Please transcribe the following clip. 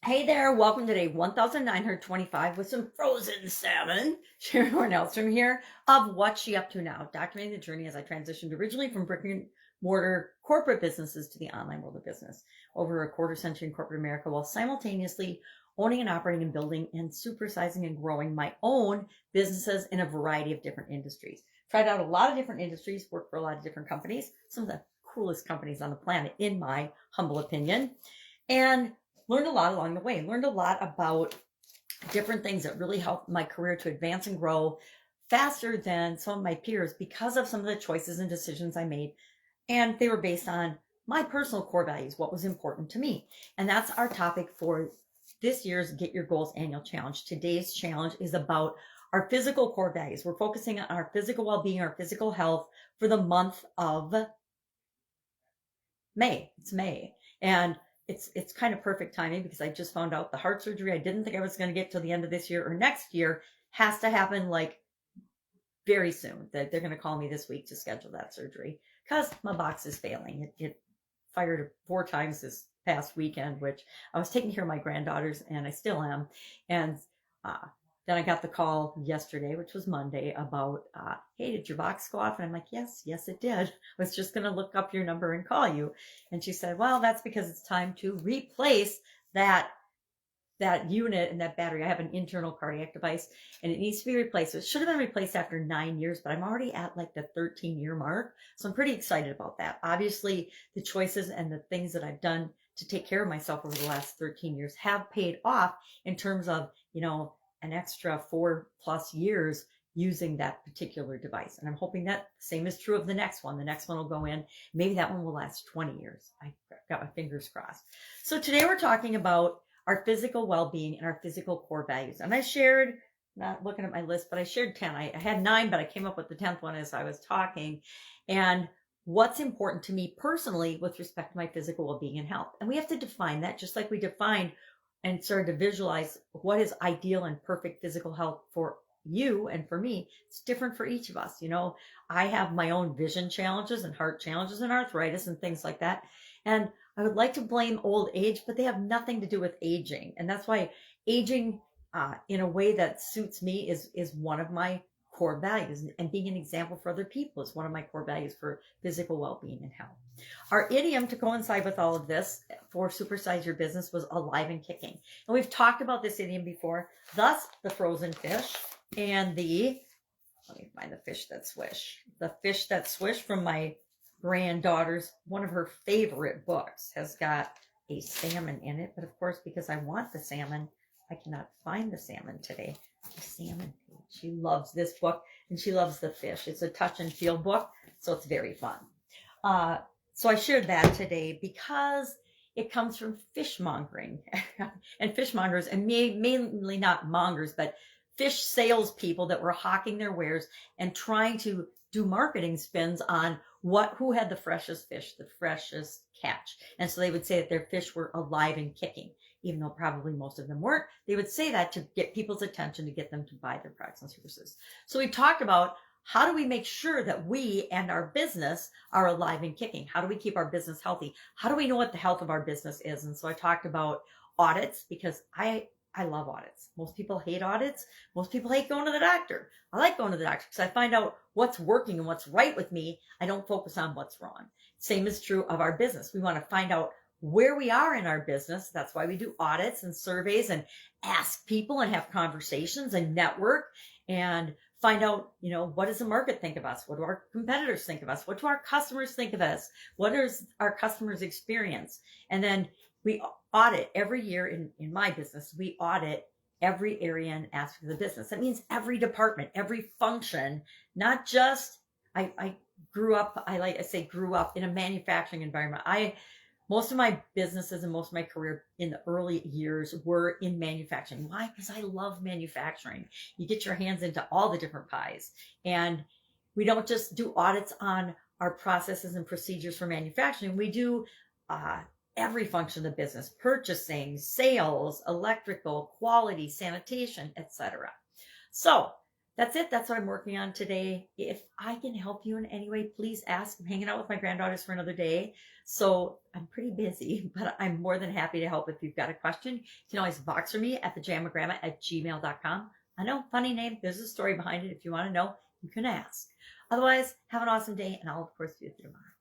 Hey there, welcome to day 1925 with some frozen salmon. Sharon Horne-Ellstrom here of What's She Up To Now, documenting the journey as I transitioned originally from brick and mortar corporate businesses to the online world of business over a quarter century in corporate America while simultaneously owning and operating and building and supersizing and growing my own businesses in a variety of different industries. Tried out a lot of different industries, worked for a lot of different companies, some of the coolest companies on the planet, in my humble opinion. And learned a lot along the way. Learned a lot about different things that really helped my career to advance and grow faster than some of my peers because of some of the choices and decisions I made. And they were based on my personal core values, what was important to me. And that's our topic for this year's Get Your Goals annual challenge. Today's challenge is about our physical core values. We're focusing on our physical well-being, our physical health for the month of May. It's May. And it's kind of perfect timing because I just found out the heart surgery I didn't think I was going to get till the end of this year or next year has to happen like very soon. That they're going to call me this week to schedule that surgery because my box is failing. It fired 4 times this past weekend, which I was taking care of my granddaughters and I still am. And then I got the call yesterday, which was Monday, about, hey, did your box go off? And I'm like, yes, it did. I was just going to look up your number and call you. And she said, well, that's because it's time to replace that unit and that battery. I have an internal cardiac device and it needs to be replaced. It should have been replaced after 9 years, but I'm already at like the 13-year mark. So I'm pretty excited about that. Obviously, the choices and the things that I've done to take care of myself over the last 13 years have paid off in terms of, an extra 4+ years using that particular device. And I'm hoping that same is true of the next one. The next one will go in. Maybe that one will last 20 years. I got my fingers crossed. So today we're talking about our physical well-being and our physical core values. And I shared, not looking at my list, but I shared 10. I had 9, but I came up with the 10th one as I was talking. And what's important to me personally with respect to my physical well-being and health. And we have to define that just like we defined and started to visualize what is ideal and perfect physical health for you and for me. It's different for each of us. I have my own vision challenges and heart challenges and arthritis and things like that. And I would like to blame old age, but they have nothing to do with aging. And that's why aging in a way that suits me is one of my core values. And being an example for other people is one of my core values for physical well-being and health. Our idiom to coincide with all of this for Supersize Your Business was alive and kicking. And we've talked about this idiom before, thus the frozen fish and let me find the fish that swish. The fish that swish from my granddaughter's, one of her favorite books, has got a salmon in it. But of course, because I want the salmon, I cannot find the salmon today. The salmon page. She loves this book and she loves the fish. It's a touch and feel book, so it's very fun. So I shared that today because it comes from fishmongering and fishmongers, and mainly not mongers, but fish salespeople that were hawking their wares and trying to do marketing spins on who had the freshest fish, the freshest catch. And so they would say that their fish were alive and kicking, even though probably most of them weren't. They would say that to get people's attention, to get them to buy their products and services. So we talked about how do we make sure that we and our business are alive and kicking? How do we keep our business healthy? How do we know what the health of our business is? And so I talked about audits because I love audits. Most people hate audits. Most people hate going to the doctor. I like going to the doctor because I find out what's working and what's right with me. I don't focus on what's wrong. Same is true of our business. We want to find out where we are in our business. That's why we do audits and surveys and ask people and have conversations and network and find out, what does the market think of us? What do our competitors think of us? What do our customers think of us? What is our customers' experience? And then we audit every year in my business. We audit every area and aspect of the business. That means every department, every function, not just, I grew up in a manufacturing environment. Most of my businesses and most of my career in the early years were in manufacturing. Why? Because I love manufacturing. You get your hands into all the different pies. And we don't just do audits on our processes and procedures for manufacturing. We do every function of the business: purchasing, sales, electrical, quality, sanitation, etc. So That's it. That's what I'm working on today. If I can help you in any way, please ask. I'm hanging out with my granddaughters for another day. So I'm pretty busy, but I'm more than happy to help if you've got a question. You can always Voxer me at thejamograndma@gmail.com. I know, funny name. There's a story behind it. If you want to know, you can ask. Otherwise, have an awesome day, and I'll, of course, be with you tomorrow.